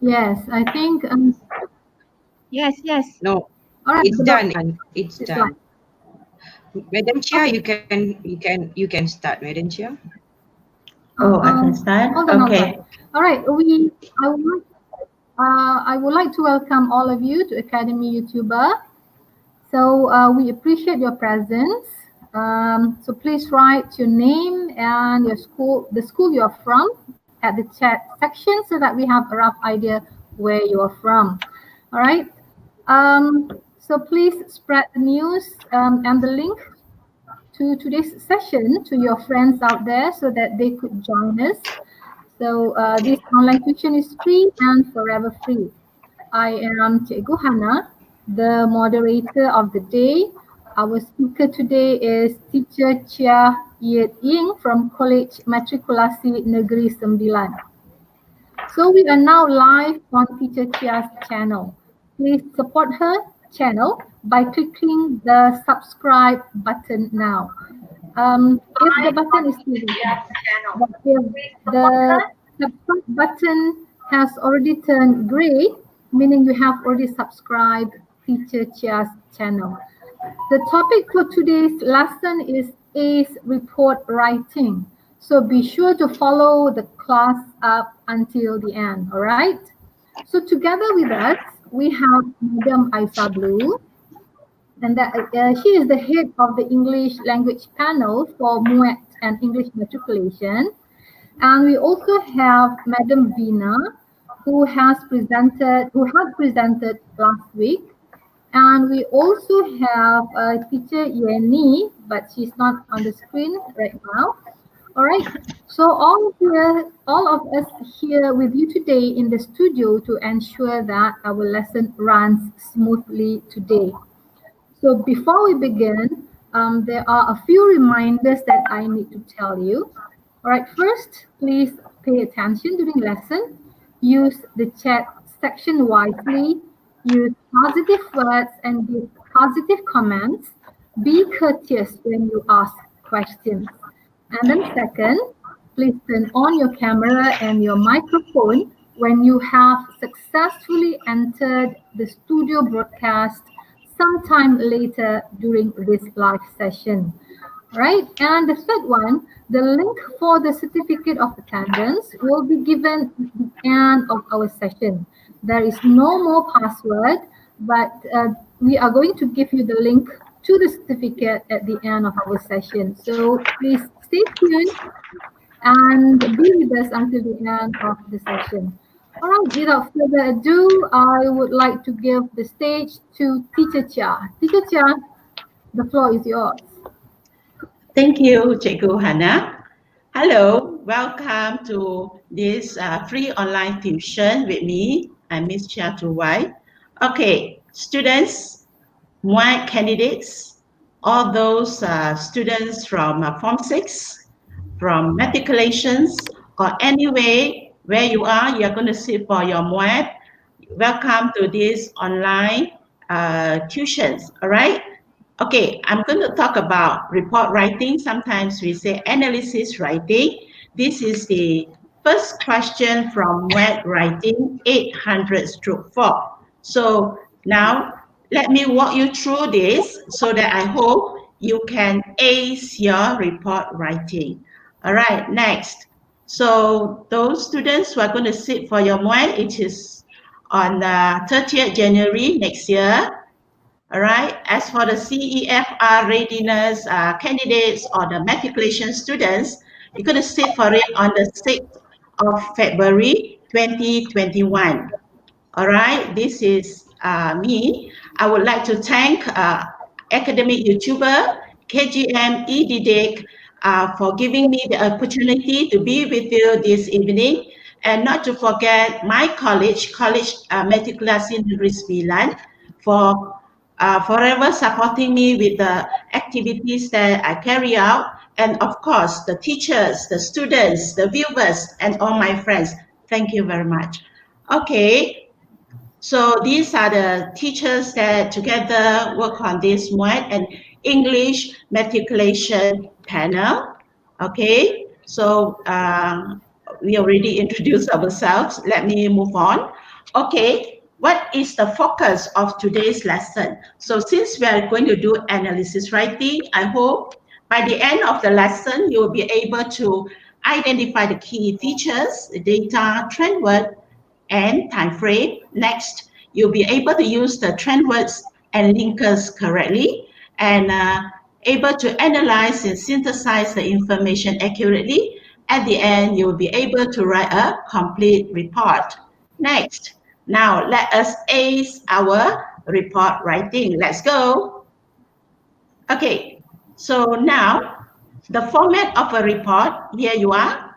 Yes, I think. Yes. No, All right, it's done. It's it's done. Madam Cheah, Okay. you can start, Madam Cheah. Oh, I can start. Okay. All right. I would like to welcome all of you to Academy YouTuber. So we appreciate your presence. So please write your name and your school, the school you are from, at the chat section so that we have a rough idea where you are from. All right. So please spread the news and the link to today's session to your friends out there so that they could join us. So this online tuition is free and forever free. I am Cikgu Hana, the moderator of the day. Our speaker today is Teacher Cheah Ying from College Matriculasi Negeri Sembilan. So we are now live on Teacher Cheah's channel. Please support her channel by clicking the subscribe button now. If the button is still there, but if the subscribe button has already turned gray, meaning you have already subscribed Teacher Cheah's channel. The topic for today's lesson is ACE report writing. So be sure to follow the class up until the end, all right? So together with us, we have Madam Aisa Blue, and that she is the head of the English language panel for Muet and English Matriculation. And we also have Madam Vina, who had presented last week. And we also have Teacher Yeni, but she's not on the screen right now. All right, so all of us here with you today in the studio to ensure that our lesson runs smoothly today. So before we begin, there are a few reminders that I need to tell you. All right, first, please pay attention during lesson. Use the chat section wisely. Use positive words and give positive comments. Be courteous when you ask questions. And then second, please turn on your camera and your microphone when you have successfully entered the studio broadcast sometime later during this live session. Right, and the third one, the link for the certificate of attendance will be given at the end of our session. There is no more password, but we are going to give you the link to the certificate at the end of our session. So please stay tuned and be with us until the end of the session. All right, without further ado, I would like to give the stage to Teacher Cheah. Teacher Cheah, the floor is yours. Thank you, Cikgu Hana. Hello, welcome to this free online tuition with me. I'm Miss Cheah Tuwai. Okay, students, Muet candidates, all those students from Form 6, from matriculations, or anyway, where you are going to sit for your Muet. Welcome to this online tuitions, all right? Okay, I'm going to talk about report writing. Sometimes we say analysis writing. This is the first question from Muet writing 800/4. So now let me walk you through this so that I hope you can ace your report writing. All right, next. So those students who are going to sit for your Muet, it is on 30th January next year. All right. As for the CEFR readiness candidates or the matriculation students, you're going to sit for it on the 6th of February 2021. All right. This is me. I would like to thank academic YouTuber KGM EDDIC for giving me the opportunity to be with you this evening, and not to forget my college Matriculasi Negeri Sembilan, for forever supporting me with the activities that I carry out, and of course the teachers, the students, the viewers, and all my friends. Thank you very much. Okay, so these are the teachers that together work on this Muet and English matriculation panel. Okay, so we already introduced ourselves. Let me move on. Okay, what is the focus of today's lesson? So since we are going to do analysis writing, I hope by the end of the lesson, you will be able to identify the key features, data, trend word, and time frame. Next, you'll be able to use the trend words and linkers correctly, and able to analyze and synthesize the information accurately. At the end, you'll be able to write a complete report. Next, now let us ace our report writing. Let's go. Okay, so now the format of a report, here you are.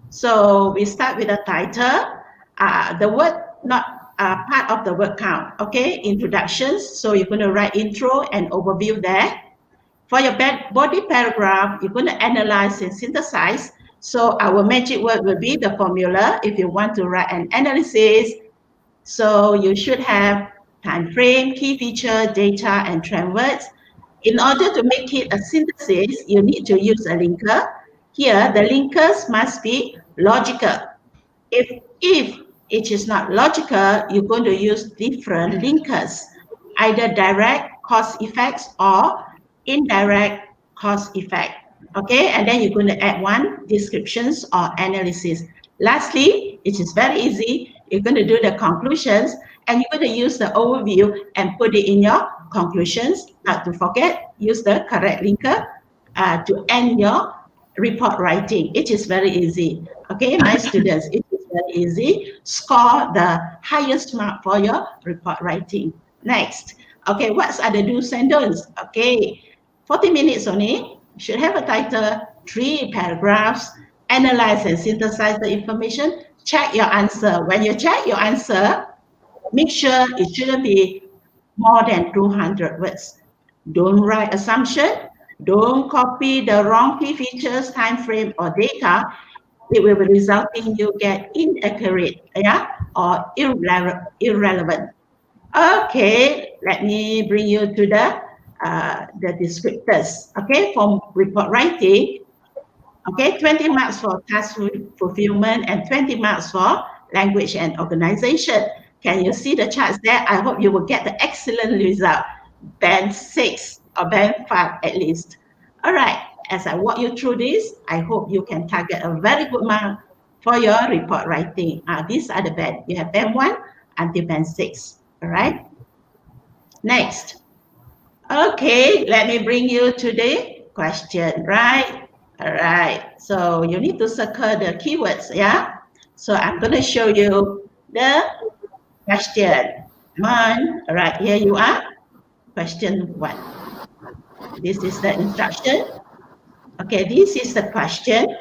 So we start with the title, the word not part of the word count, okay? Introductions, so you're going to write intro and overview there. For your body paragraph, you're going to analyze and synthesize. So our magic word will be the formula if you want to write an analysis. So you should have time frame, key feature, data, and trend words. In order to make it a synthesis, you need to use a linker. Here, the linkers must be logical. If it is not logical, you're going to use different linkers, either direct cause effects or indirect cause effect. Okay, and then you're going to add one descriptions or analysis. Lastly, it is very easy. You're going to do the conclusions and you're going to use the overview and put it in your conclusions. Not to forget, use the correct linker to end your report writing. It is very easy. Okay, my students, it is very easy. Score the highest mark for your report writing. Next. Okay, what are the do's and don'ts? Okay, 40 minutes only. You should have a title, 3 paragraphs, analyze and synthesize the information, check your answer. When you check your answer, make sure it shouldn't be more than 200 words. Don't write assumption. Don't copy the wrong key features, time frame, or data. It will be resulting you get inaccurate, or irrelevant. Okay, let me bring you to the descriptors. Okay, for report writing. Okay, 20 marks for task fulfillment and 20 marks for language and organization. Can you see the charts there? I hope you will get the excellent result. Band 6 or band 5 at least. All right, as I walk you through this, I hope you can target a very good mark for your report writing. These are the band. You have band 1 until band 6. All right. Next. Okay, let me bring you to the question, right? All right. So you need to circle the keywords, yeah? So I'm going to show you the question. One. All right, here you are. Question 1. This is the instruction. Okay, this is the question.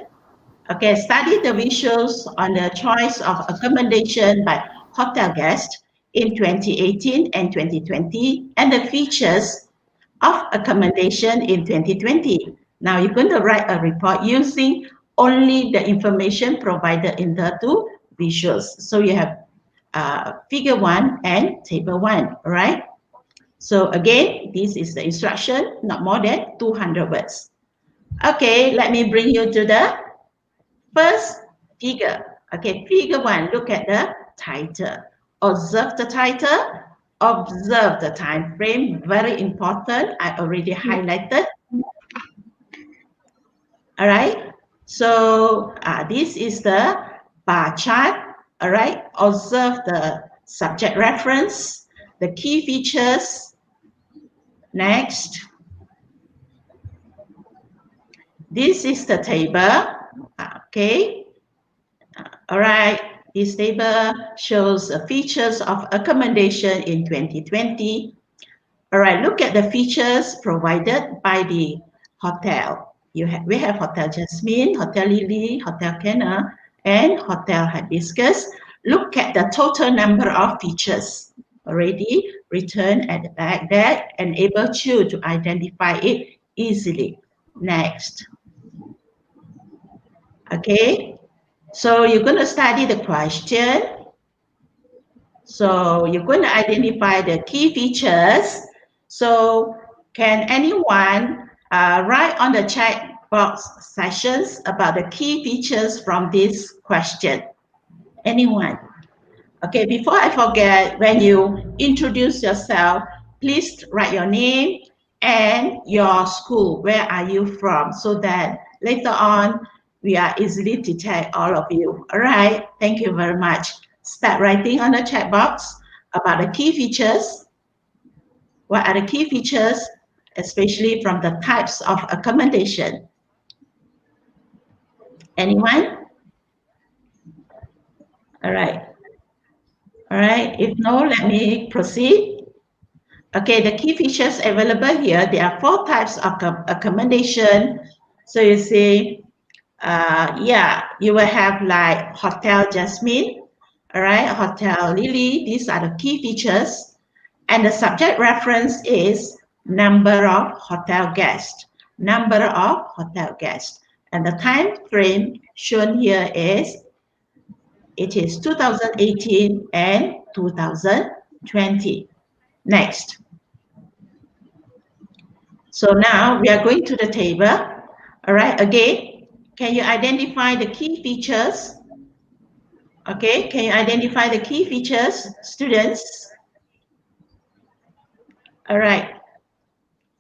Okay, study the visuals on the choice of accommodation by hotel guests in 2018 and 2020 and the features of accommodation in 2020. Now you're going to write a report using only the information provided in the 2 visuals. So you have figure 1 and table 1, right? So again, this is the instruction, not more than 200 words. Okay, let me bring you to the first figure. Okay, figure 1, look at the title. Observe the title, observe the time frame, very important. I already highlighted. All right, so this is the bar chart. All right, observe the subject reference, the key features. Next, this is the table. Okay, all right, this table shows the features of accommodation in 2020. All right, look at the features provided by the hotel. We have Hotel Jasmine, Hotel Lily, Hotel Kenna, and Hotel Hibiscus. Look at the total number of features already written at the back there, enables you to identify it easily. Next. Okay, so you're going to study the question. So you're going to identify the key features. So can anyone write on the chat box sessions about the key features from this question? Anyone? Okay, before I forget, when you introduce yourself, please write your name and your school. Where are you from? So that later on, we are easily detect all of you. All right, thank you very much. Start writing on the chat box about the key features. What are the key features, especially from the types of accommodation? Anyone? All right. All right, if no, let me proceed. Okay, the key features available here, there are 4 types of accommodation. So you see, yeah, you will have like Hotel Jasmine, all right, Hotel Lily, these are the key features. And the subject reference is number of hotel guests, number of hotel guests. And the time frame shown here is, it is 2018 and 2020. Next. So now we are going to the table. All right, again, can you identify the key features? Okay, can you identify the key features, students? All right.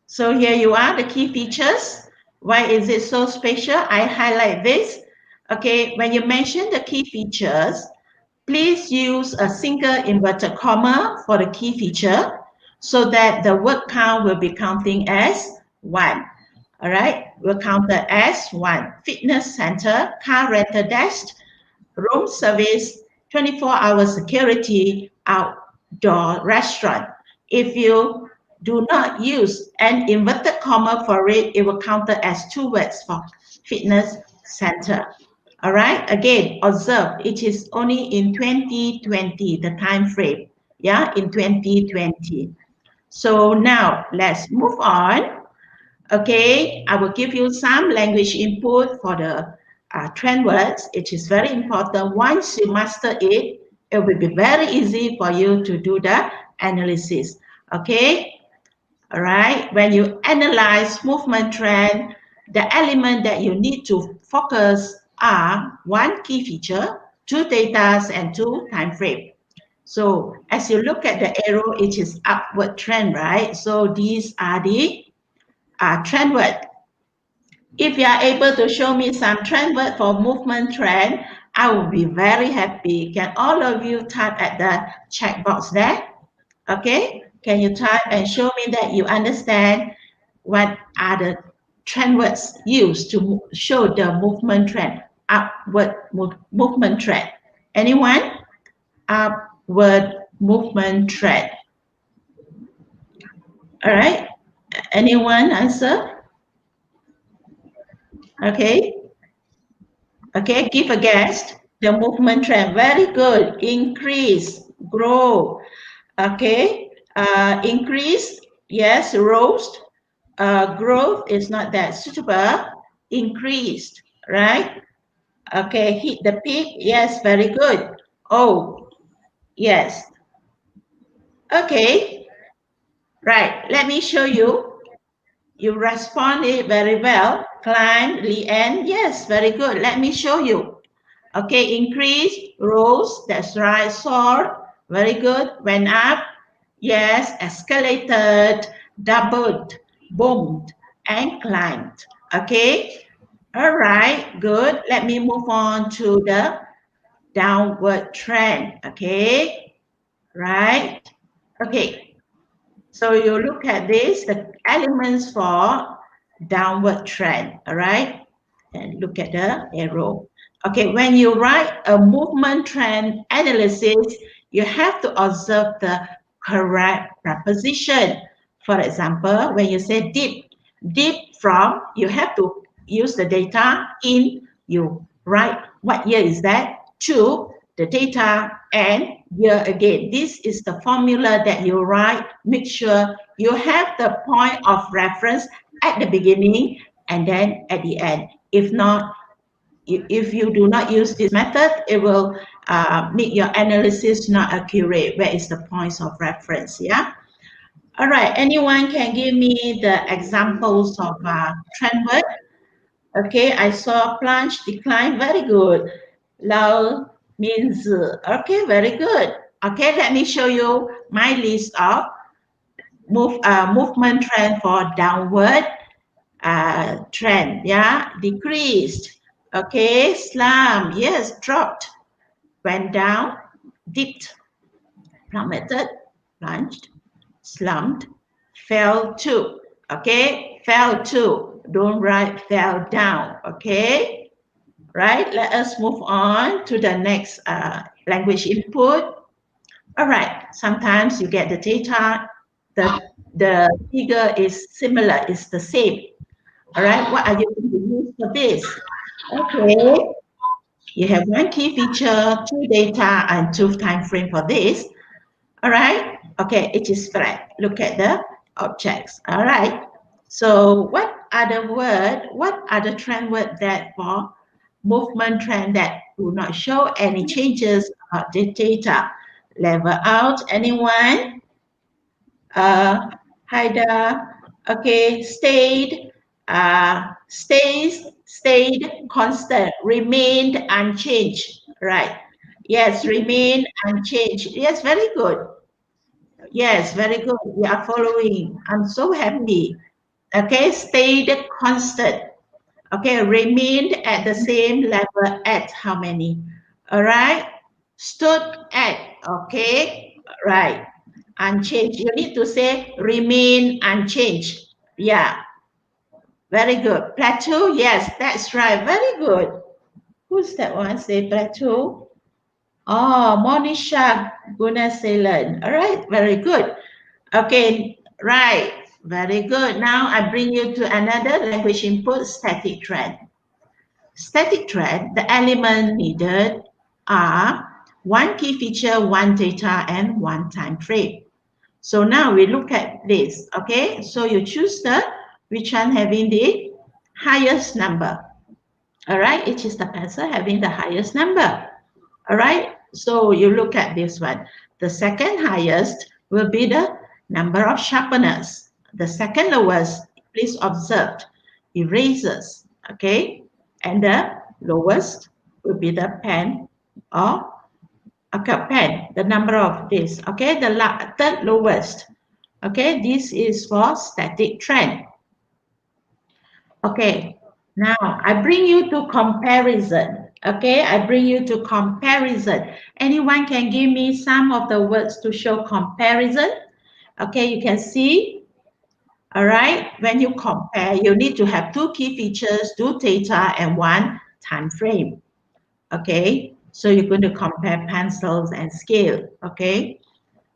So here you are, the key features. Why is it so special? I highlight this. Okay, when you mention the key features, please use a single inverted comma for the key feature so that the word count will be counting as 1. All right, we'll count it as 1. Fitness center, car rental desk, room service, 24-hour security, outdoor restaurant. If you do not use an inverted comma for it, it will count it as 2 words for fitness center. All right, again, observe, it is only in 2020, the time frame, yeah, in 2020. So now let's move on. Okay, I will give you some language input for the trend words. It is very important. Once you master it, it will be very easy for you to do the analysis. Okay, all right, when you analyze movement trend, the element that you need to focus are 1 key feature, 2 data, and 2 time frame. So as you look at the arrow, it is upward trend, right? So these are the trend word. If you are able to show me some trend word for movement trend, I will be very happy. Can all of you type at the chat box there? Okay, can you type and show me that you understand what are the trend words used to show the movement trend, upward movement trend? Anyone? Upward movement trend. All right, anyone answer? Okay. Okay, give a guess. The movement trend, very good. Increase, grow. Okay, increase, yes, rose. Growth is not that suitable. Increased, right? Okay, hit the peak, yes, very good. Oh, yes. Okay, right, let me show you. You responded very well. Climb, Leanne, yes, very good. Let me show you. Okay, increase, rose, that's right, soared, very good, went up, yes, escalated, doubled, boomed, and climbed. Okay, all right, good. Let me move on to the downward trend. Okay, right, okay. So you look at this, the elements for downward trend, all right? And look at the arrow. Okay, when you write a movement trend analysis, you have to observe the correct preposition. For example, when you say deep from, you have to use the data in, you write what year is that, to the data and year again. This is the formula that you write. Make sure you have the point of reference at the beginning and then at the end. If not, if you do not use this method, it will make your analysis not accurate. Where is the points of reference? Yeah. All right. Anyone can give me the examples of trend word? Okay. I saw plunge, decline. Very good. Low, 名字. Okay, very good. Okay, let me show you my list of movement trend for downward trend. Yeah, decreased. Okay, slump. Yes, dropped, went down, dipped, plummeted, plunged, slumped, fell to. Okay, fell to. Don't write fell down. Okay, right. Let us move on to the next language input. All right. Sometimes you get the data. The figure is similar. It's the same. All right. What are you going to use for this? Okay. You have one key feature, two data, and two time frame for this. All right. Okay. It is flat. Look at the objects. All right. So what are the word? What are the trend word that for movement trend that do not show any changes about the data? Level out. Anyone? Haida. Okay. Stayed. Stays. Stayed. Constant. Remained unchanged. Right. Yes. Remain unchanged. Yes. Very good. Yes. Very good. We are following. I'm so happy. Okay. Stayed constant. Okay, remained at the same level at how many? All right, stood at, okay, right, unchanged. You need to say remain unchanged. Yeah, very good. Plateau, yes, that's right, very good. Who's that one? Say plateau. Oh, Monisha Gunaselan. All right, very good. Okay, right, very good. Now I bring you to another language input, static trend. Static trend, the element needed are one key feature, one data, and one time frame. So now we look at this, okay? So you choose the which one having the highest number. All right, it is the pencil having the highest number. All right, so you look at this one. The second highest will be the number of sharpeners. The second lowest, please observe, erasers, okay? And the lowest will be the pen or pen, the number of this, okay? The third lowest, okay? This is for static trend. Okay, now I bring you to comparison. Okay, I bring you to comparison. Anyone can give me some of the words to show comparison? Okay, you can see. All right, when you compare, you need to have two key features, two data, and one time frame. Okay, so you're going to compare pencils and scale. Okay,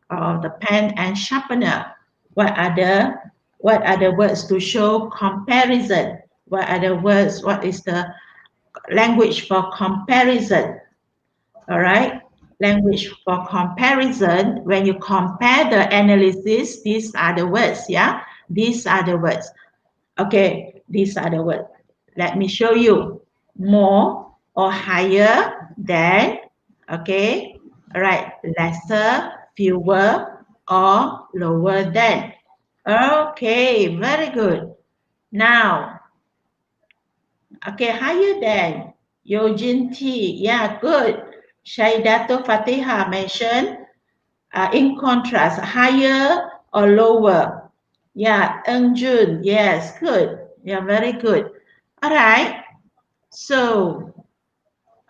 the pen and sharpener. What are the words to show comparison? What are the words? What is the language for comparison? All right, language for comparison. When you compare the analysis, these are the words. Yeah, these are the words. Okay, these are the words. Let me show you. More or higher than. Okay, all right, lesser, fewer, or lower than. Okay, very good. Now, okay, higher than. Yojin T, yeah, good. Shaidato Fatiha mentioned in contrast, higher or lower. Yeah, Engjun, yes, good. Yeah, very good. All right. So,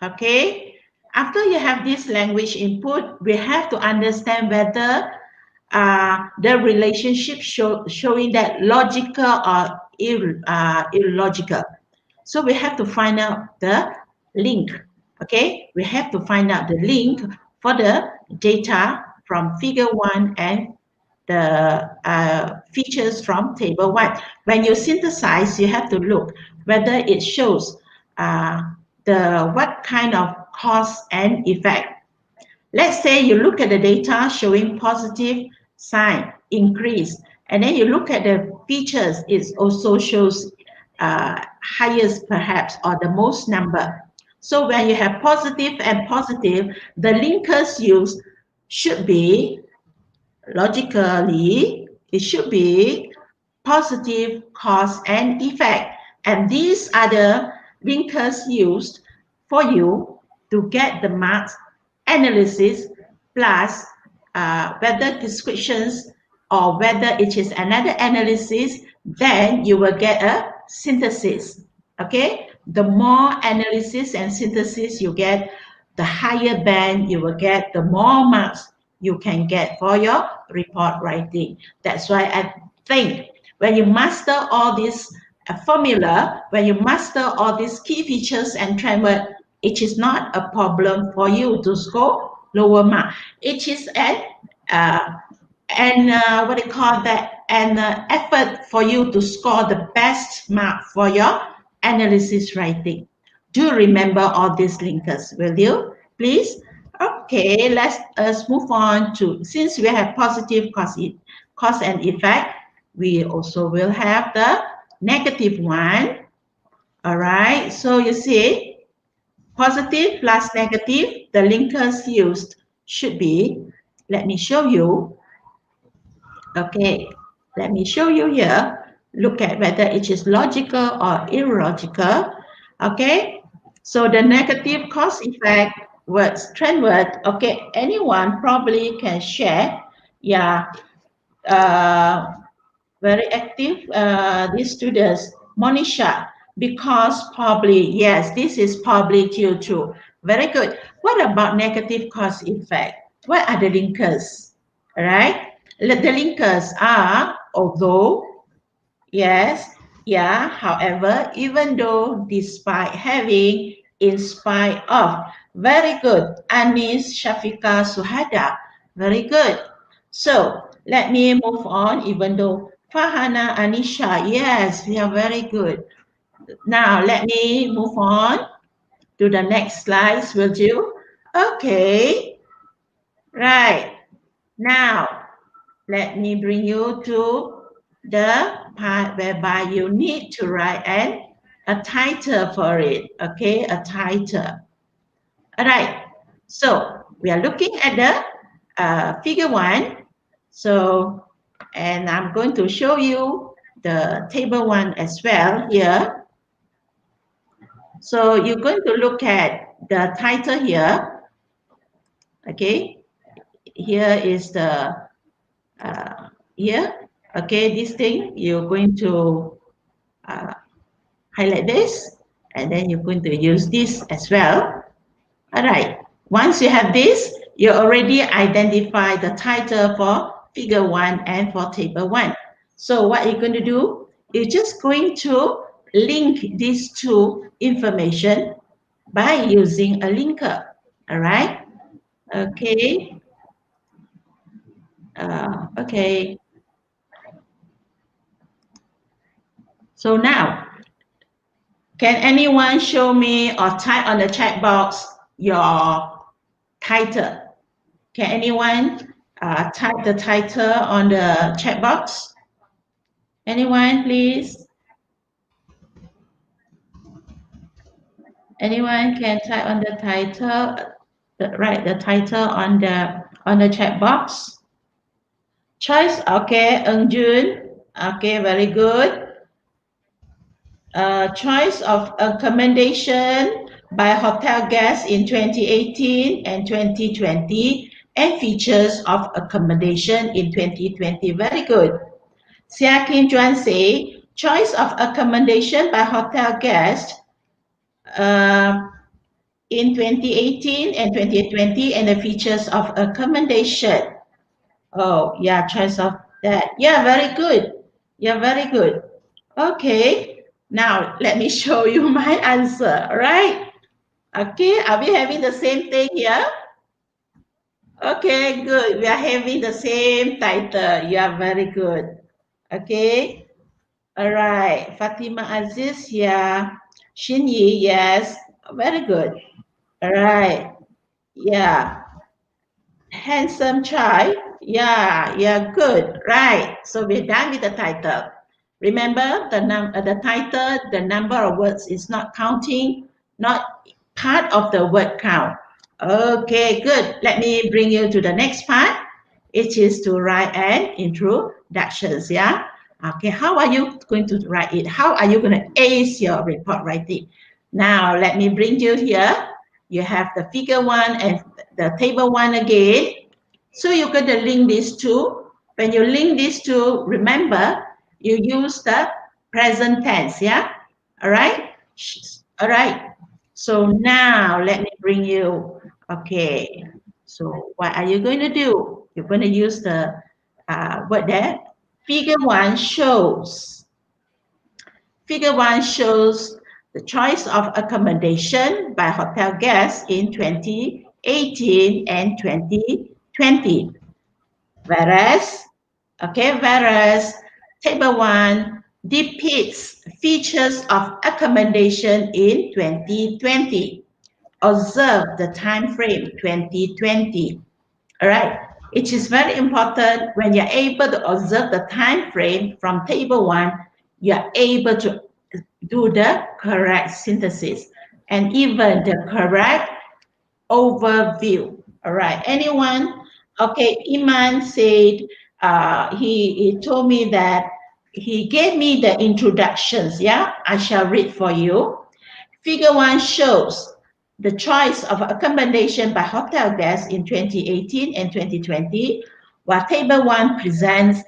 okay, after you have this language input, we have to understand whether the relationship showing that logical or illogical. So we have to find out the link. Okay, we have to find out the link for the data from figure 1 and the features from table 1. When you synthesize, you have to look whether it shows what kind of cause and effect. Let's say you look at the data showing positive sign, increase, and then you look at the features, it also shows highest perhaps or the most number. So when you have positive and positive, the linkers used should be, logically, it should be positive cause and effect. And these are the linkers used for you to get the marks analysis plus whether descriptions or whether it is another analysis, then you will get a synthesis. Okay, the more analysis and synthesis you get, the higher band you will get, the more marks you can get for your report writing. That's why I think when you master all this formula, when you master all these key features and trend word, it is not a problem for you to score lower mark. It is an what do you call that? An effort for you to score the best mark for your analysis writing. Do remember all these linkers, will you? Please. Okay, let us move on to, since we have positive cause and effect, we also will have the negative one. All right, so you see, positive plus negative, the linkers used should be, let me show you. Okay, let me show you here. Look at whether it is logical or illogical. Okay, so the negative cause effect words, trend word. Okay, anyone probably can share. Yeah, very active, these students. Monisha, because probably, yes, this is probably due to. Very good. What about negative cause effect? What are the linkers? All right. The linkers are although, yes, yeah, however, even though, despite, having, in spite of. Very good. Anis, Shafika, Suhada. Very good. So let me move on, even though Fahana, Anisha, yes, we are very good. Now let me move on to the next slides, will you? Okay. Right. Now, let me bring you to the part whereby you need to write a title for it. Okay, a title. All right. So we are looking at the figure 1. So, and I'm going to show you the table 1 as well here. So you're going to look at the title here. Okay. Here is the here. Okay, this thing, you're going to highlight this, and then you're going to use this as well. All right. Once you have this, you already identify the title for figure 1 and for table 1. So what you're going to do, you're just going to link these two information by using a linker. All right. Okay. Okay. So now, can anyone show me or type on the chat box your title? Can anyone type the title on the chat box? Anyone, please? Anyone can type on the title, write the title on the chat box. Choice, okay, Eung Jun, okay, very good. Choice of accommodation by hotel guests in 2018 and 2020, and features of accommodation in 2020. Very good. Sia Kim Juan say, choice of accommodation by hotel guests in 2018 and 2020, and the features of accommodation. Oh, yeah, choice of that. Yeah, very good. Yeah, very good. Okay. Now, let me show you my answer, right? Okay, are we having the same thing here? Okay, good. We are having the same title. You are very good. Okay. All right. Fatima Aziz, yeah. Shinyi, yes. Very good. All right. Yeah. Handsome Chai, yeah, good. Right. So we're done with the title. Remember, the title, the number of words is not counting, not part of the word count. Okay, good. Let me bring you to the next part. It is to write an introduction, yeah? Okay, how are you going to write it? How are you going to ace your report writing? Now, let me bring you here. You have the figure 1 and the table 1 again. So you're going to link these two. When you link these two, remember, you use the present tense, yeah? All right? All right. So now let me bring you, okay. So what are you going to do? You're going to use the word there. Figure 1 shows. Figure 1 shows the choice of accommodation by hotel guests in 2018 and 2020. Whereas table 1 depicts features of accommodation in 2020. Observe the time frame 2020. All right. It is very important when you're able to observe the time frame from table 1, you're able to do the correct synthesis and even the correct overview. All right. Anyone? Okay. Iman said he told me that he gave me the introductions. Yeah, I shall read for you. Figure 1 shows the choice of accommodation by hotel guests in 2018 and 2020, while table 1 presents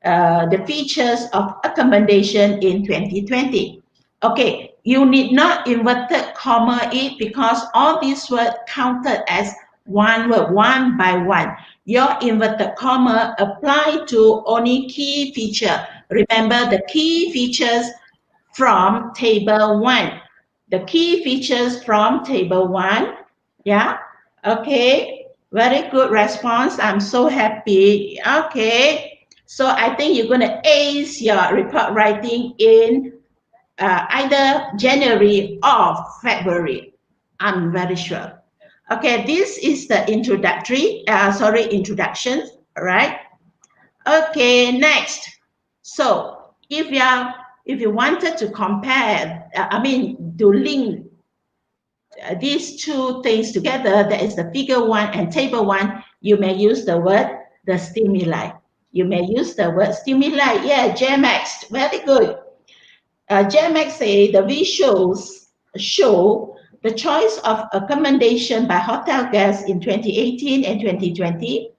the features of accommodation in 2020. Okay, you need not inverted comma it because all these words counted as one word, one by one. Your inverted comma apply to only key feature. Remember the key features from table 1. The key features from table 1. Yeah, okay, very good response. I'm so happy. Okay. So I think you're going to ace your report writing in either January or February. I'm very sure. Okay, this is the introduction, all right? Okay, next. So if you wanted to compare, to link these two things together, that is the figure 1 and table 1, you may use the word the stimuli. You may use the word stimuli. Yeah, JMax, very good. JMax say the visuals show the choice of accommodation by hotel guests in 2018 and 2020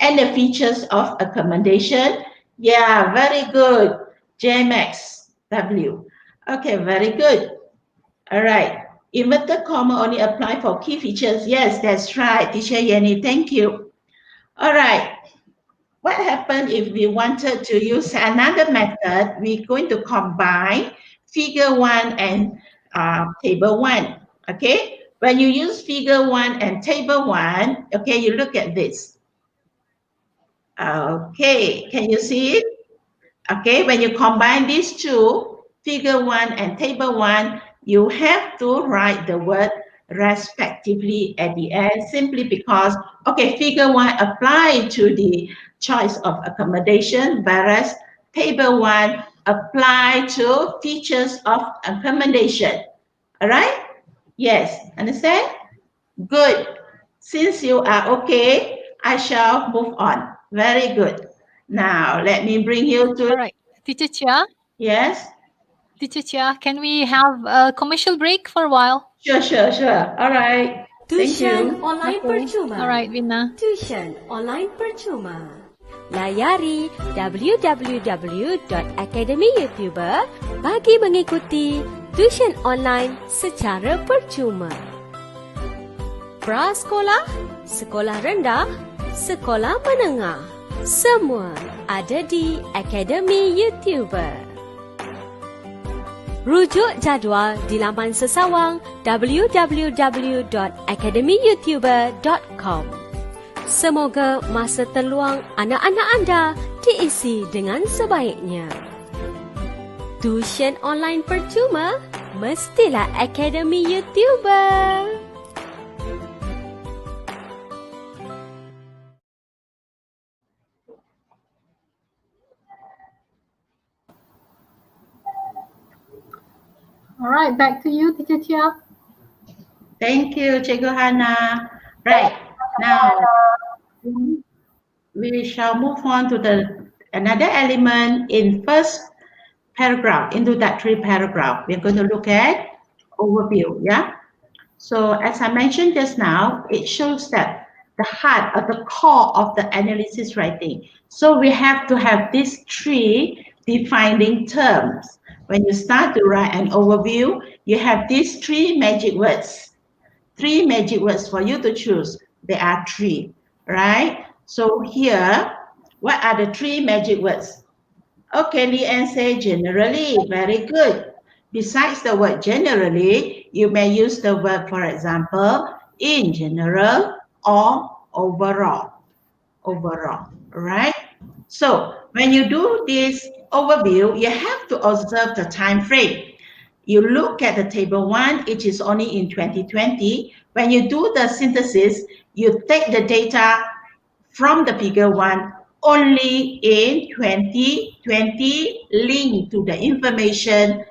and the features of accommodation. Yeah, very good. JMax W. Okay, very good. All right. Inverted comma only apply for key features. Yes, that's right. Teacher Yenny, thank you. All right. What happened if we wanted to use another method? We're going to combine figure 1 and table 1. Okay. When you use figure 1 and table 1, okay, you look at this. Okay, can you see it? Okay, when you combine these two, figure 1 and table 1, you have to write the word respectively at the end, simply because, okay, figure 1 apply to the choice of accommodation, whereas table 1 apply to features of accommodation. All right? Yes, understand? Good. Since you are okay, I shall move on. Very good. Now, let me bring you to... All right. Teacher Cheah? Yes? Teacher Cheah, can we have a commercial break for a while? Sure. All right. Thank Tuition you. online percuma. All right, Vina. Tuition online percuma. Layari www.academyyoutuber bagi mengikuti tuition online secara percuma. Prasekolah, sekolah rendah, sekolah menengah, semua ada di Akademi YouTuber. Rujuk jadual di laman sesawang www.academyyoutuber.com. Semoga masa terluang anak-anak anda diisi dengan sebaiknya. Tuition online percuma, mestilah Akademi YouTuber. All right, back to you, Teacher Cheah. Thank you, Cikgu Hana. Right, now we shall move on to another element in first paragraph, introductory paragraph. We're going to look at overview, yeah? So as I mentioned just now, it shows that the heart or the core of the analysis writing. So we have to have these three defining terms. When you start to write an overview, you have these three magic words. Three magic words for you to choose. There are three, right? So here, what are the three magic words? Okay, Leanne say generally, very good. Besides the word generally, you may use the word, for example, in general or overall. Overall, right? So when you do this overview, you have to observe the time frame. You look at the table 1, it is only in 2020. When you do the synthesis, you take the data from the figure 1 only in 2020, linked to the information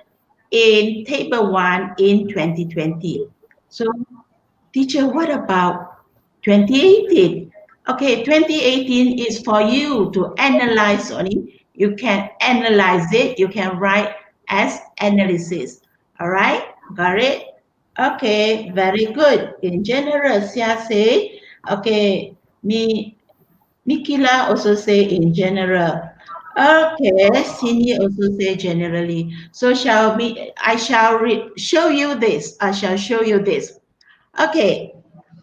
in table 1 in 2020. So, teacher, what about 2018? Okay, 2018 is for you to analyze only. You can analyze it. You can write as analysis. All right, got it? Okay, very good. In general, Sia say, okay, Mikila also say in general. Okay, Cindy also say generally. So I shall show you this. I shall show you this. Okay,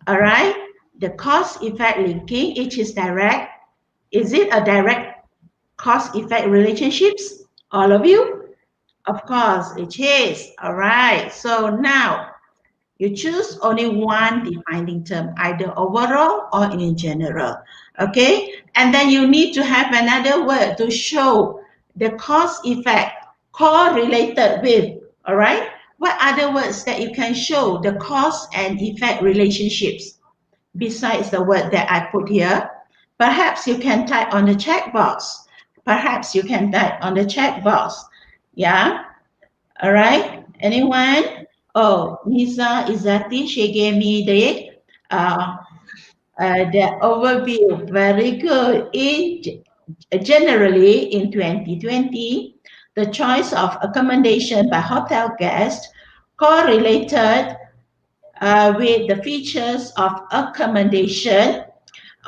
all right. The cause effect linking, it is direct. Is it a direct cause effect relationships? All of you? Of course, it is. All right. So now you choose only one defining term, either overall or in general. Okay. And then you need to have another word to show the cause effect correlated with. All right. What other words that you can show the cause and effect relationships besides the word that I put here? Perhaps you can type on the checkbox. Perhaps you can type on the checkbox. Yeah. All right. Anyone? Oh, Nisa Izati, she gave me the overview. Very good. Generally, in 2020, the choice of accommodation by hotel guests correlated with the features of accommodation.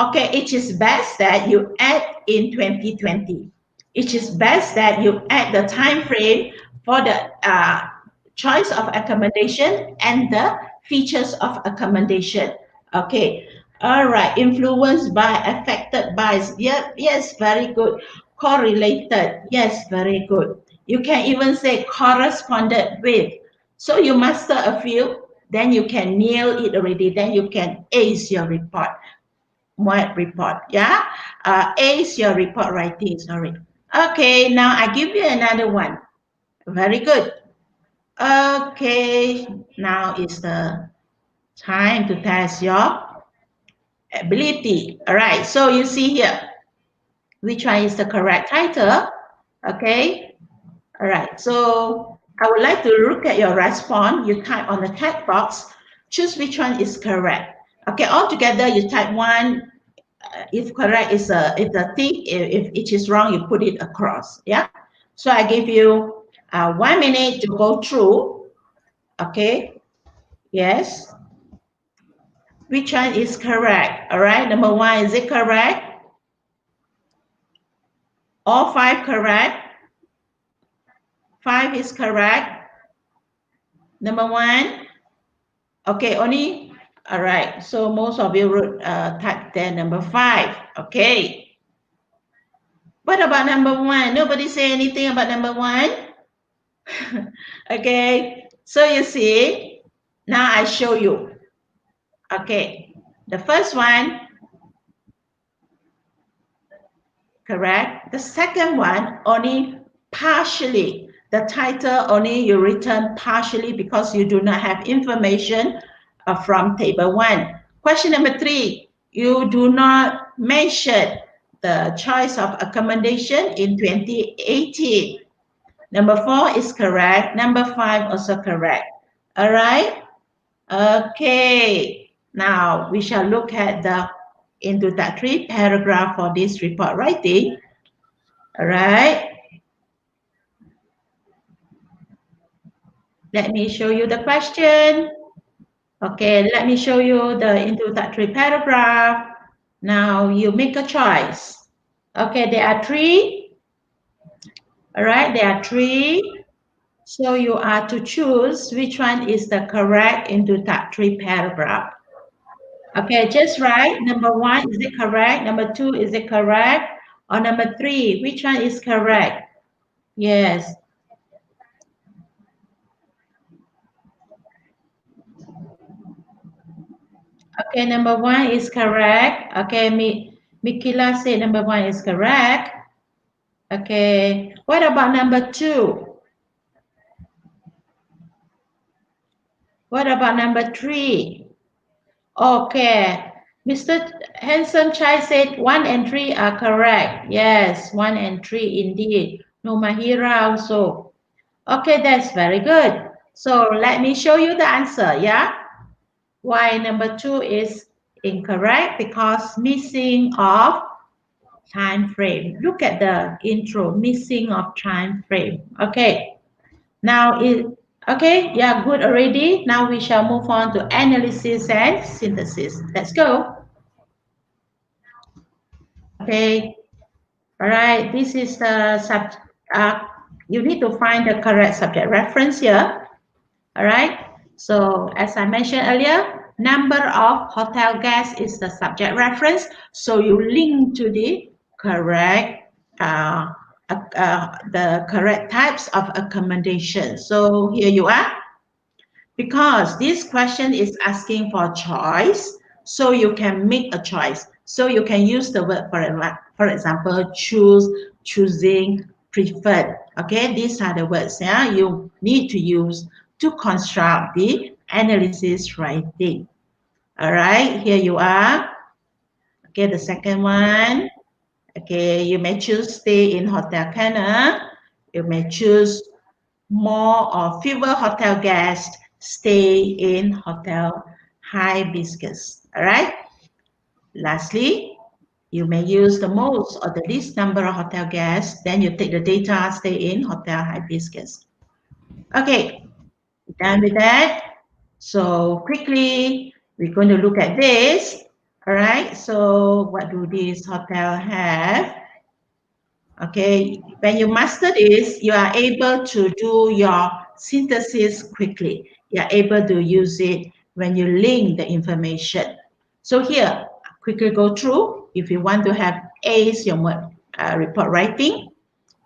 Okay, it is best that you add in 2020. It is best that you add the time frame for the choice of accommodation and the features of accommodation. Okay, all right. Influenced by, affected by. Yeah, yes, very good. Correlated. Yes, very good. You can even say corresponded with. So you master a few, then you can nail it already. Then you can ace your report. Muet report, yeah? Ace your report writing, sorry. Okay, now I give you another one. Very good. Okay, now is the time to test your ability. All right, so you see here, which one is the correct title? Okay, all right, so I would like to look at your response. You type on the chat box, choose which one is correct. Okay, all together you type one. If correct is if the thing, if it is wrong, you put it across. Yeah. So I give you 1 minute to go through. Okay. Yes. Which one is correct? All right. Number 1, is it correct? All 5 correct. 5 is correct. Number 1. Okay. Only. All right. So most of you wrote type there number 5. Okay. What about number 1? Nobody say anything about number 1? Okay, so you see, now I show you. Okay, the first one, correct. The second one, only partially. The title only you return partially because you do not have information from table 1. Question number 3, you do not mention the choice of accommodation in 2018. Number 4 is correct. Number 5 also correct. All right. Okay. Now we shall look at the introductory paragraph for this report writing. All right. Let me show you the question. Okay, let me show you the introductory paragraph. Now you make a choice. Okay, there are three. All right, there are three. So you are to choose which one is the correct introductory paragraph. Okay, just write number 1, is it correct? Number 2, is it correct? Or number 3, which one is correct? Yes. Okay, number 1 is correct. Okay, Mikila said number 1 is correct. Okay, what about number 2? What about number 3? Okay, Mr. Hanson Chai said 1 and 3 are correct. Yes, 1 and 3 indeed. No Mahira also. Okay, that's very good. So let me show you the answer, yeah? Why number 2 is incorrect? Because missing of time frame. Look at the intro, missing of time frame. Okay, now okay, yeah, good already. Now we shall move on to analysis and synthesis. Let's go. Okay, all right, this is the subject. You need to find the correct subject reference here. All right, so as I mentioned earlier, number of hotel guests is the subject reference. So you link to the correct the correct types of accommodation. So here you are. Because this question is asking for choice, so you can make a choice. So you can use the word for example, choose, choosing, preferred. Okay, these are the words you need to use to construct the analysis writing. All right, here you are. Okay, the second one. Okay, you may choose stay in Hotel Cana. You may choose more or fewer hotel guests stay in Hotel Hibiscus. All right. Lastly, you may use the most or the least number of hotel guests. Then you take the data, stay in Hotel Hibiscus. Okay, done with that. So quickly, we're going to look at this. All right. So what do these hotel have? Okay, when you master this, you are able to do your synthesis quickly. You are able to use it when you link the information. So here, quickly go through. If you want to have ACE, your report writing,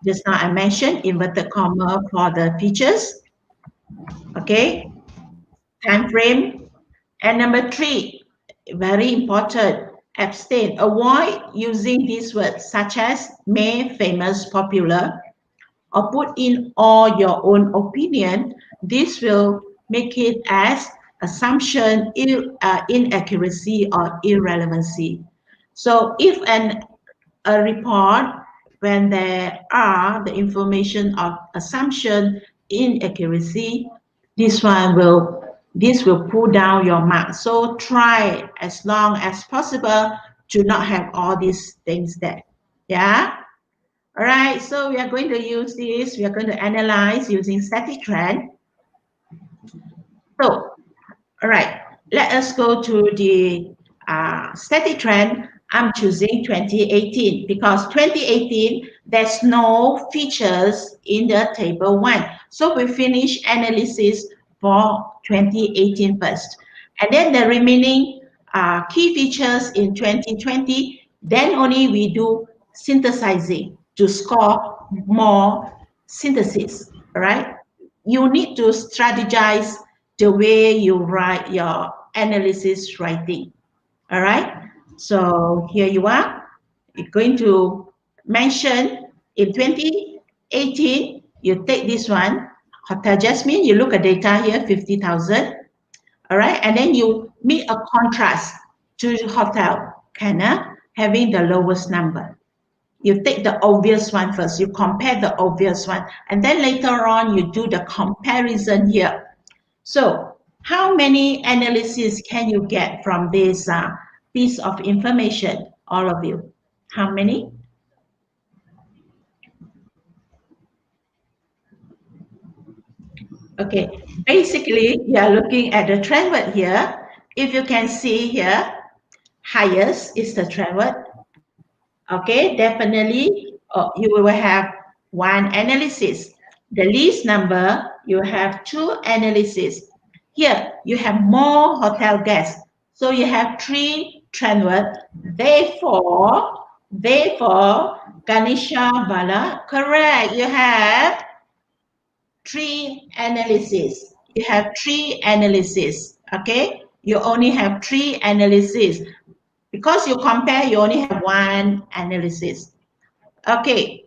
just now I mentioned inverted comma for the features. Okay, time frame. And number 3, very important, abstain. Avoid using these words such as may, famous, popular, or put in all your own opinion. This will make it as assumption, inaccuracy, or irrelevancy. So if a report, when there are the information of assumption, inaccuracy, this will pull down your marks. So try as long as possible to not have all these things there. Yeah. All right. So we are going to use this. We are going to analyze using static trend. So, all right. Let us go to the static trend. I'm choosing 2018 because 2018, there's no features in the table 1. So we finish analysis for 2018 first. And then the remaining key features in 2020, then only we do synthesizing to score more synthesis, all right? You need to strategize the way you write your analysis writing, all right? So here you are. You're going to mention in 2018, you take this one, Hotel Jasmine, you look at data here, 50,000, all right? And then you make a contrast to Hotel Cana having the lowest number. You take the obvious one first, you compare the obvious one, and then later on you do the comparison here. So how many analyses can you get from this piece of information, all of you? How many? Okay, basically, you are looking at the trend word here. If you can see here, highest is the trend word. Okay, definitely, you will have one analysis. The least number, you have two analysis. Here, you have more hotel guests. So you have three trend words. Therefore, Ganesha Bala, correct. You have three analysis. You have three analysis. Okay, you only have three analysis. Because you compare, you only have one analysis. Okay,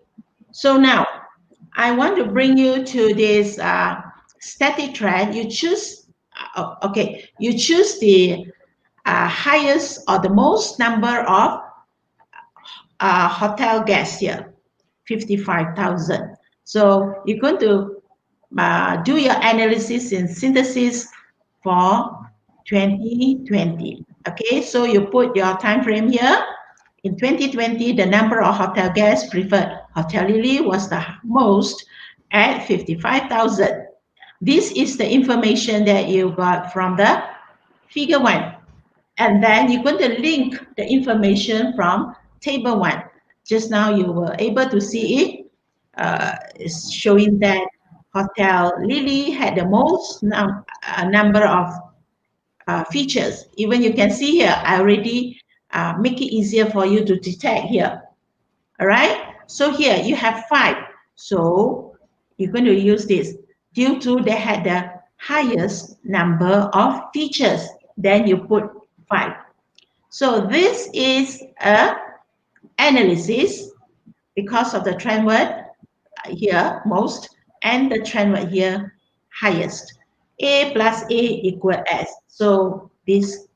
so now I want to bring you to this static trend. You choose, you choose the highest or the most number of hotel guests here, 55,000. So you're going to do your analysis and synthesis for 2020. Okay, so you put your time frame here. In 2020, the number of hotel guests preferred Hotel Lily was the most at 55,000. This is the information that you got from the figure 1. And then you're going to link the information from table 1. Just now you were able to see it. It's showing that Hotel Lily had the most number of features. Even you can see here, I already make it easier for you to detect here. All right. So here you have 5. So you're going to use this due to they had the highest number of features. Then you put 5. So this is a analysis because of the trend word here most and the trend word here highest. A plus A equal S. So this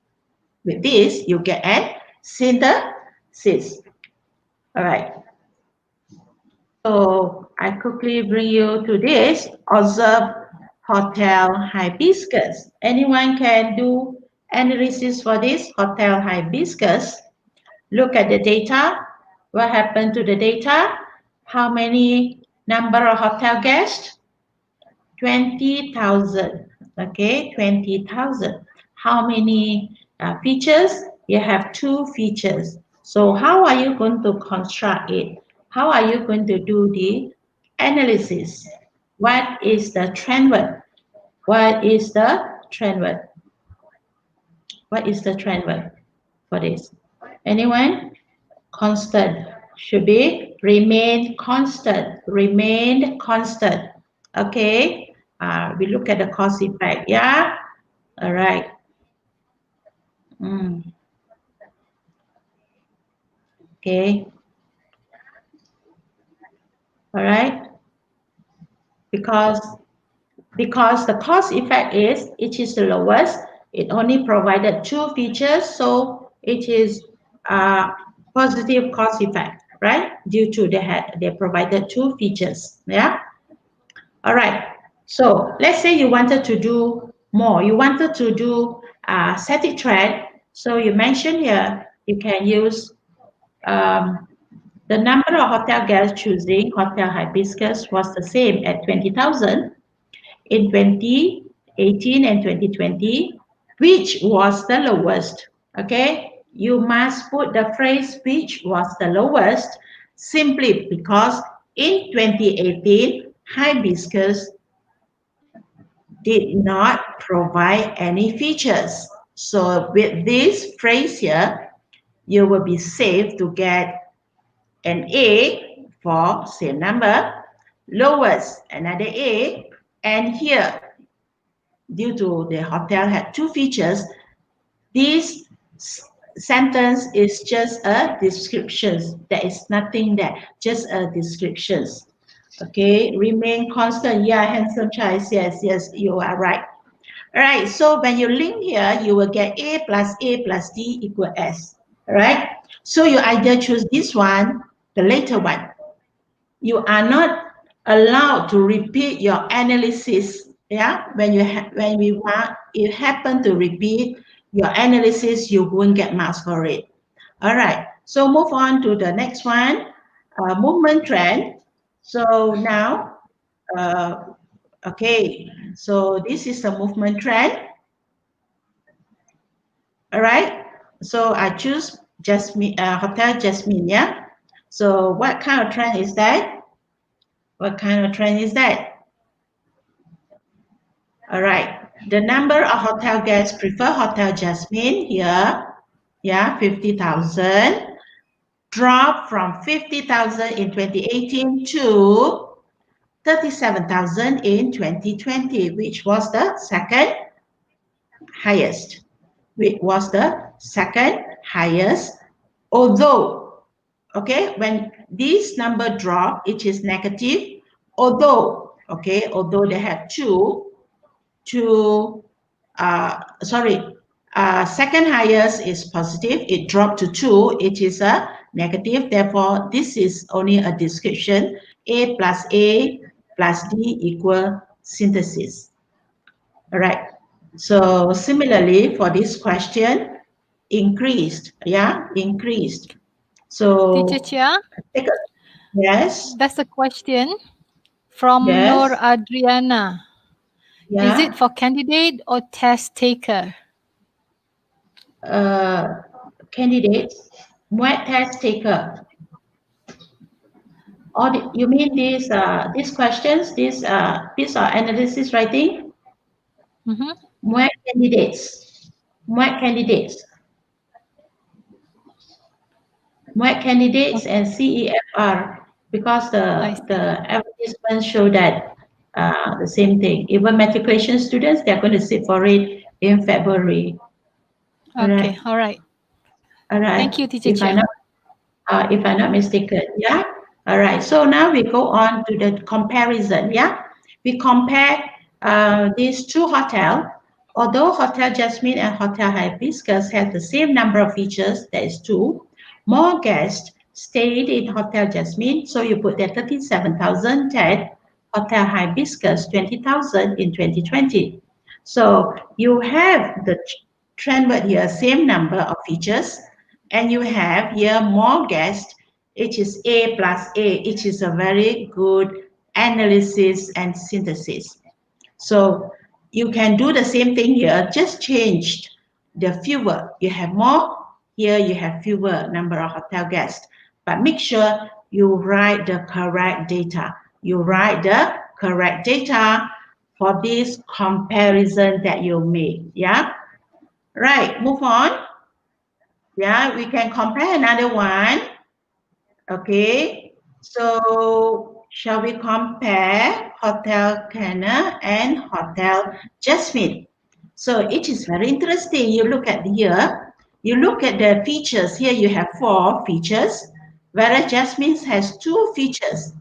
with this you get an synthesis. All right. So I quickly bring you to this. Observe Hotel Hibiscus. Anyone can do analysis for this Hotel Hibiscus. Look at the data. What happened to the data? How many number of hotel guests? 20,000. Okay, 20,000. How many features? You have 2 features. So how are you going to construct it? How are you going to do the analysis? What is the trend word? What is the trend word? What is the trend word for this? Anyone? Constant should be remain constant. Remain constant. Okay. We look at the cause effect. Yeah. All right. Okay. All right. Because the cause effect is it is the lowest. It only provided 2 features, so it is positive cause effect, right? Due to they provided 2 features. Yeah. All right. So let's say you wanted to do more. You wanted to do static trend. So you mentioned here you can use the number of hotel guests choosing Hotel Hibiscus was the same at 20,000 in 2018 and 2020, which was the lowest. Okay, you must put the phrase which was the lowest simply because in 2018, Hibiscus did not provide any features. So with this phrase here, you will be safe to get an A for same number, lowest another A, and here, due to the hotel had 2 features, this sentence is just a description. There is nothing there, just a description. Okay, remain constant. Yeah, handsome child. Yes, you are right. All right, so when you link here, you will get A plus D equal S. All right, so you either choose this one, the later one. You are not allowed to repeat your analysis. Yeah, when you happen to repeat your analysis, you won't get marks for it. All right, so move on to the next one, movement trend. So now Okay, so this is a movement trend. All right, so I choose Jasmine, Hotel Jasmine, yeah? So what kind of trend is that? What kind of trend is that? All right, the number of hotel guests prefer Hotel Jasmine here, yeah, 50,000, dropped from 50,000 in 2018 to 37,000 in 2020, which was the second highest. Which was the second highest, although, okay, when this number drop, it is negative, although, okay, although they have second highest is positive, it dropped to 2, it is a negative, therefore this is only a description. A plus D equal synthesis. All right, so similarly for this question, increased, yeah, increased. So Teacher Cheah, yes, that's a question from yes, Nur Adriana. yeah. Is it for candidate or test taker? Candidates, Muet test taker. Or you mean these questions, these are analysis writing? Mm-hmm. Muet candidates, Muet candidates. Muet candidates and CEFR, because the advertisement show that the same thing. Even matriculation students, they're going to sit for it in February. Okay, all right. All right. Thank you, Teacher Cheah. If I'm not mistaken, yeah. All right. So now we go on to the comparison. Yeah, we compare these two hotels. Although Hotel Jasmine and Hotel Hibiscus have the same number of features, that is 2, more guests stayed in Hotel Jasmine, so you put there 37,000, at Hotel Hibiscus 20,000 in 2020. So you have the trend word here, same number of features, and you have here more guests. It is A plus A. It is a very good analysis and synthesis. So you can do the same thing here, just change the fewer. You have more, here you have fewer number of hotel guests. But make sure you write the correct data. You write the correct data for this comparison that you make. Yeah? Right, move on. Yeah, we can compare another one. Okay, so shall we compare Hotel Cana and Hotel Jasmine? So it is very interesting. You look at here, you look at the features. Here you have 4 features, whereas Jasmine has 2 features.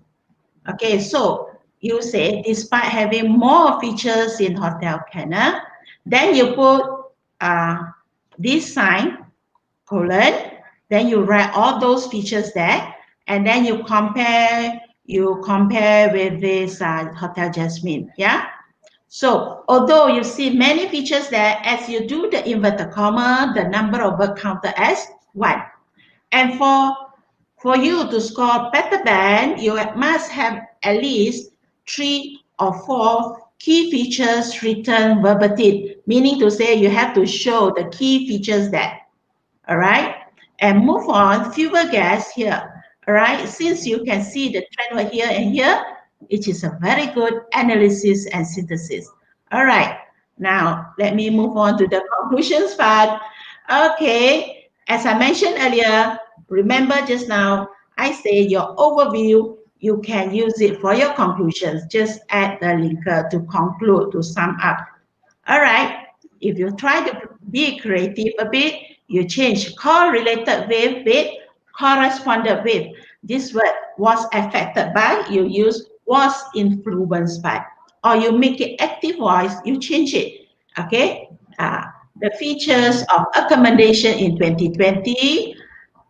Okay, so you say despite having more features in Hotel Cana, then you put this sign, colon, then you write all those features there, and then you compare with this Hotel Jasmine. Yeah, so although you see many features there, as you do the inverted comma, the number of word counted as 1. And for you to score better than, you must have at least 3 or 4 key features written verbatim, meaning to say you have to show the key features there. All right, and move on, fewer guests here. All right, since you can see the trend over here and here, it is a very good analysis and synthesis. All right, now let me move on to the conclusions part. Okay, as I mentioned earlier, remember just now, I say your overview, you can use it for your conclusions. Just add the linker to conclude, to sum up. All right, if you try to be creative a bit, you change correlated with corresponded with. This word was affected by, you use was influenced by. Or you make it active voice, you change it. Okay, the features of accommodation in 2020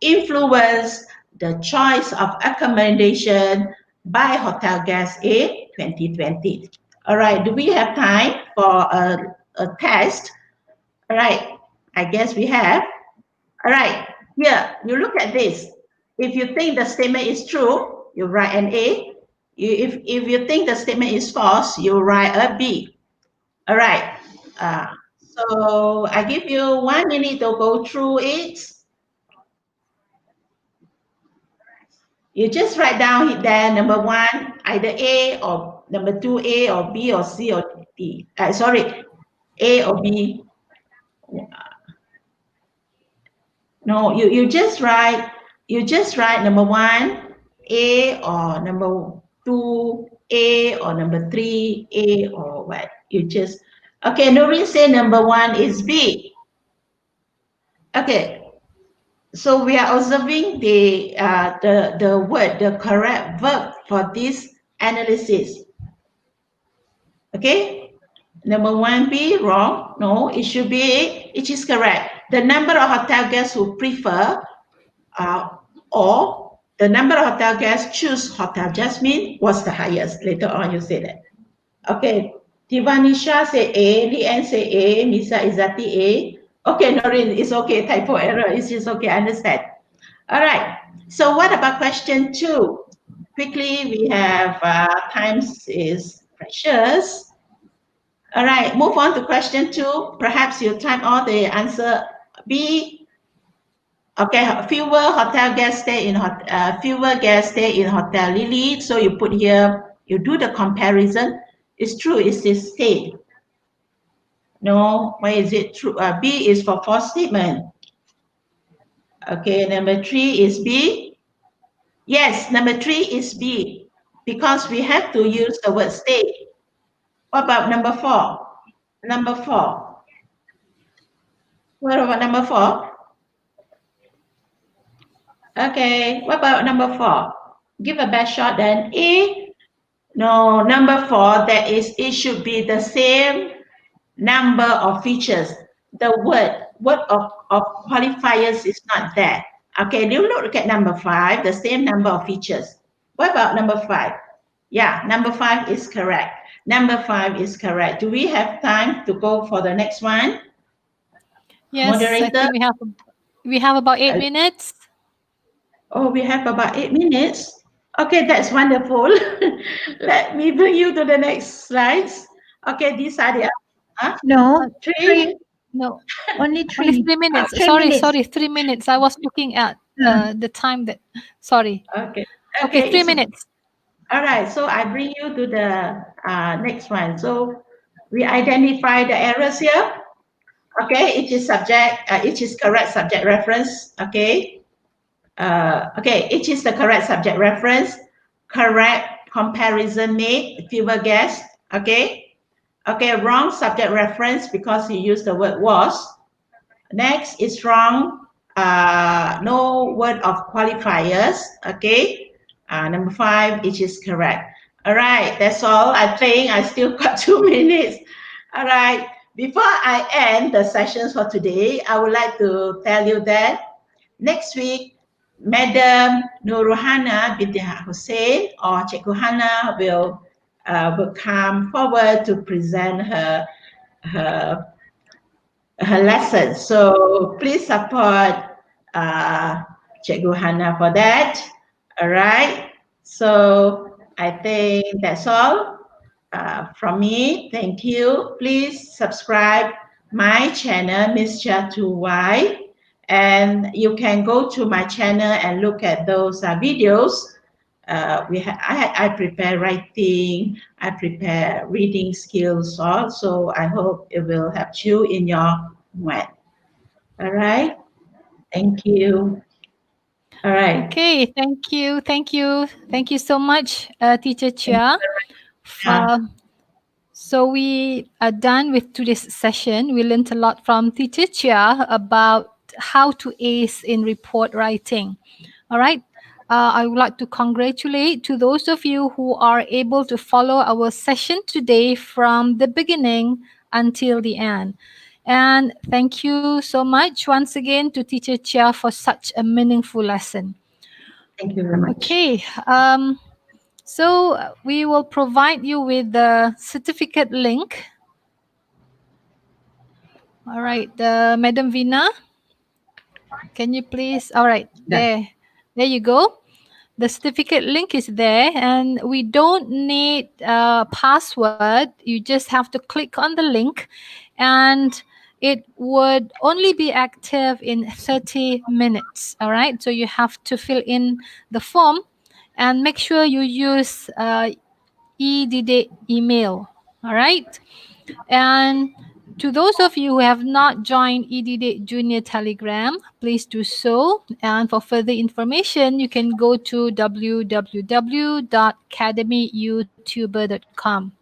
influence the choice of accommodation by hotel guests in 2020. All right, do we have time for a test? All right, I guess we have. All right, here, you look at this. If you think the statement is true, you write an A. If you think the statement is false, you write a B. All right. So I give you 1 minute to go through it. You just write down there number 1, either A, or number 2, A or B or C or D. Sorry, A or B. No, you just write number 1, A, or number 2, A, or number 3, A, or what. You just, okay, Noreen say number 1 is B. Okay, so we are observing the word, the correct verb for this analysis. Okay, number 1B wrong. No, it should be, it is correct. The number of hotel guests who prefer or the number of hotel guests choose Hotel Jasmine was the highest. Later on, you say that. Okay, Tivanisha say A, Lian say A, Misa Izati A. Okay, Noreen, it's okay. Typo error. It's just okay. I understand. All right. So what about question 2? Quickly, we have times is precious. All right, move on to question 2. Perhaps you type all the answer B. Okay, fewer guests stay in Hotel Lily. So you put here, you do the comparison. It's true, it says stay. No, why is it true? B is for false statement. Okay, number 3 is B. Yes, number 3 is B because we have to use the word stay. What about number 4? Number 4. What about number 4? Okay, what about number 4? Give a best shot then. A. No, number 4, it should be the same number of features. The word of qualifiers is not there. Okay, you look at number 5, the same number of features. What about number 5? Yeah, number 5 is correct. Number 5 is correct. Do we have time to go for the next one? Yes, Moderator? I think we have about 8 minutes. Oh, we have about 8 minutes. Okay, that's wonderful. Let me bring you to the next slides. Okay, these are the No, 3. No, only only 3. 3 minutes. 3 sorry, minutes. sorry, 3 minutes. I was looking at the time that. Sorry. Okay. Okay, 3 minutes. All right. So I bring you to the next one. So we identify the errors here. Okay, it is correct subject reference. Okay. Okay, it is the correct subject reference. Correct comparison made, fewer guests. Okay. Okay, wrong subject reference because you used the word was. Next is wrong. No word of qualifiers. Okay. Number 5, it is correct. All right, that's all. I think I still got 2 minutes. All right. Before I end the sessions for today, I would like to tell you that next week, Madam Nuruhana binti Hussein or Cikgu Hana will come forward to present her lesson. So please support Cikgu Hana for that. All right. So I think that's all from me. Thank you. Please subscribe my channel, Miss Cheah 2Y. And you can go to my channel and look at those videos. I prepare writing, I prepare reading skills also. I hope it will help you in your Muet. All right. Thank you. All right. Okay, thank you. Thank you so much, Teacher Cheah. So we are done with today's session. We learned a lot from Teacher Cheah about how to ace in report writing. All right. I would like to congratulate to those of you who are able to follow our session today from the beginning until the end. And thank you so much once again to Teacher Cheah for such a meaningful lesson. Thank you very much. Okay. So we will provide you with the certificate link. All right, Madam Vina, can you please? All right, there you go. The certificate link is there, and we don't need a password. You just have to click on the link, and it would only be active in 30 minutes. All right, so you have to fill in the form and make sure you use e-didik email. All right, and to those of you who have not joined e-didik Junior Telegram, please do so. And for further information, you can go to www.academyyoutuber.com.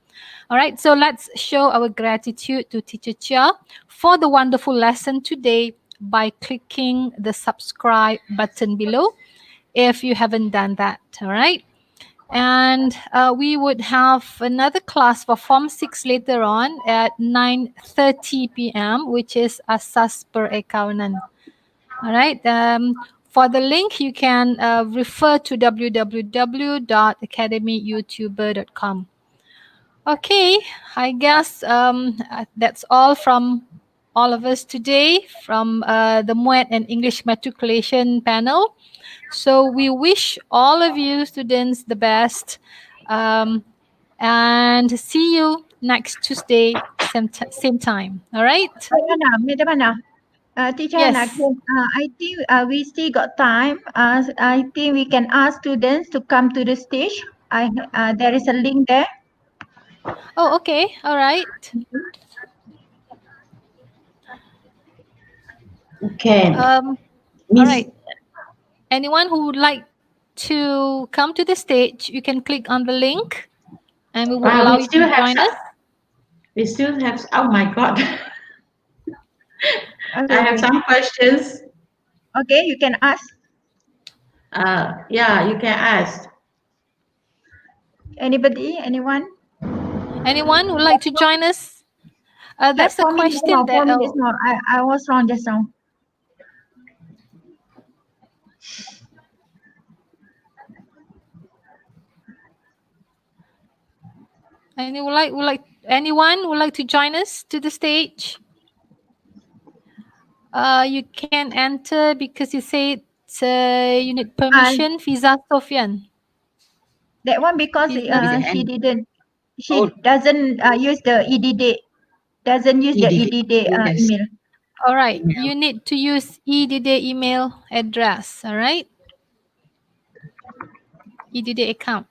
All right, so let's show our gratitude to Teacher Cheah for the wonderful lesson today by clicking the subscribe button below if you haven't done that. All right. And we would have another class for Form 6 later on at 9:30 p.m., which is Asas Perakaunan. All right. For the link, you can refer to www.academyyoutuber.com. Okay, I guess that's all from all of us today from the Muet and English Matriculation panel. So we wish all of you students the best, and see you next Tuesday, same time. All right? Madam Anna, Teacher Yes. Anna, I think we still got time. I think we can ask students to come to the stage. There is a link there. Oh, okay. All right. Okay. All Miss, right. Anyone who would like to come to the stage, you can click on the link, and we will allow you to join us. We still have, oh my God. Okay, I have some questions. Okay, you can ask. Yeah, you can ask. Anybody? Anyone? Anyone would like to join us? That's a question that. I was wrong just now. Anyone would like to join us to the stage? You can enter because you say you need permission. Fiza Sofian. That one because she doesn't use the EDD. Doesn't use the EDD email. All right. You need to use EDD email address. All right. EDD account.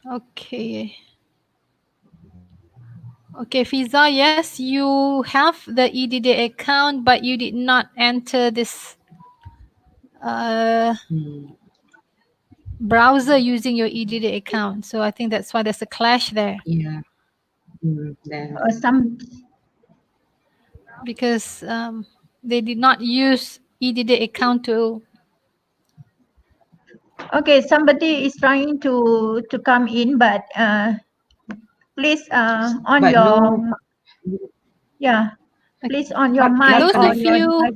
Okay. Okay, Fiza, yes, you have the EDD account, but you did not enter this browser using your EDD account. So I think that's why there's a clash there. Yeah. Because they did not use EDD account to. Okay, somebody is trying to come in, but please please on your mic Those or of you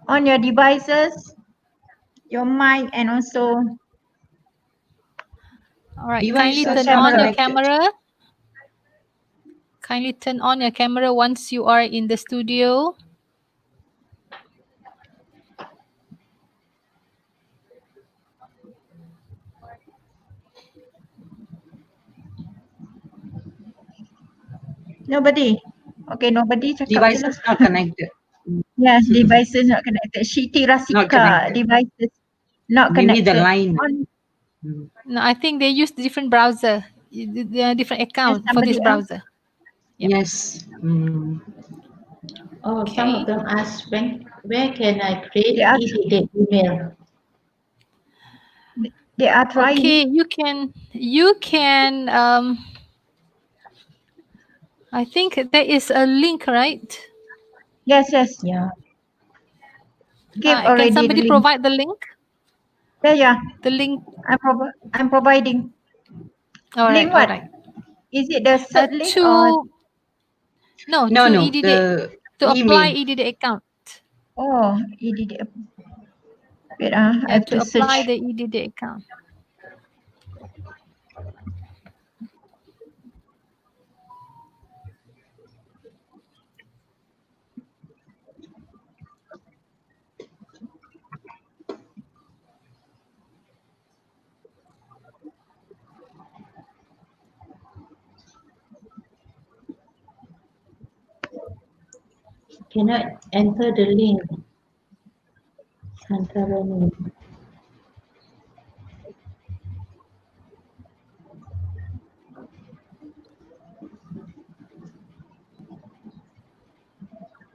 on your devices, your mic, and also. All right, kindly turn on your camera. Kindly turn on your camera once you are in the studio. Nobody. Okay, nobody. Devices not connected. Yes, devices not connected. Shiti Rasika, devices not connected. Maybe the line. No, I think they use different browser, different account for this browser. Yep. Yes. Oh, okay. Some of them ask where can I create EDD email? They are trying. Okay, you can I think there is a link, right? Yes. Yeah. Can somebody provide the link? Yeah. The link. I'm providing. All right. Link what? All right. Is it the cert link or? No, no, EDD, to apply EDD account. Oh, EDD. Wait, I have to apply search. the EDD account. Cannot enter the link. Santarani.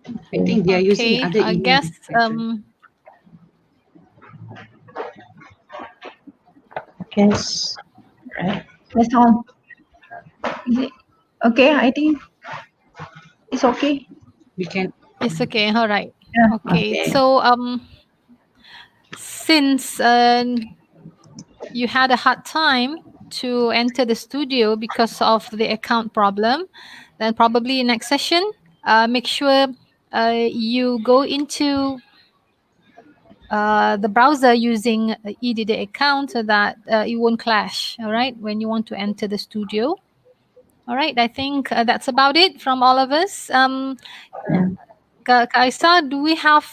I think they are using other I email. guess Guess, right? That's all. Is it okay? I think it's okay. We can. it's okay. All right. Yeah. Okay. Okay. So since you had a hard time to enter the studio because of the account problem, then probably next session, make sure you go into the browser using EDD account so that it won't clash, all right, when you want to enter the studio. All right, I think that's about it from all of us. Kaisa, do we have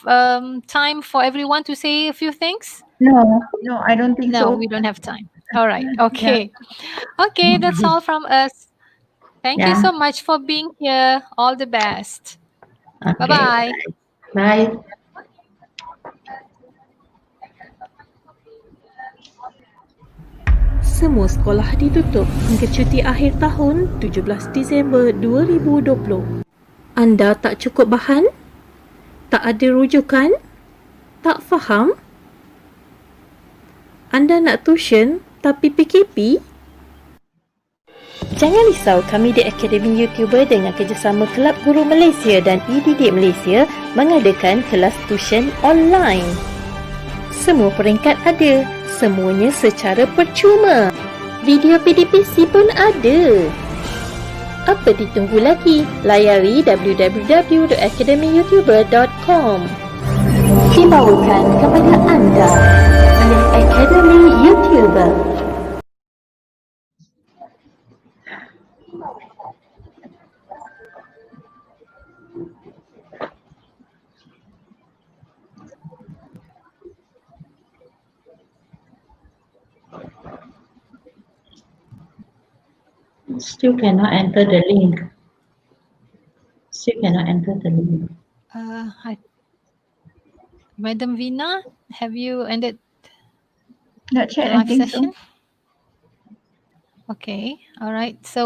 time for everyone to say a few things? No, I don't think No, so. we don't have time. All right, okay. Okay, that's all from us. Thank you so much for being here. All the best. Okay. Bye-bye. Bye. Semua sekolah ditutup hingga cuti akhir tahun 17 Disember 2020. Anda tak cukup bahan? Tak ada rujukan? Tak faham? Anda nak tuition tapi PKP? Jangan risau, kami di Akademi YouTuber dengan kerjasama Kelab Guru Malaysia dan EDD Malaysia mengadakan kelas tuition online. Semua peringkat ada, semuanya secara percuma. Video PDPC pun ada. Apa ditunggu lagi? Layari www.academyyoutuber.com. Dibawakan kepada anda oleh Akademi YouTuber. Still cannot enter the link. Still cannot enter the link. Madam Vina, have you ended Not the yet, I live think session? so. Okay, all right. So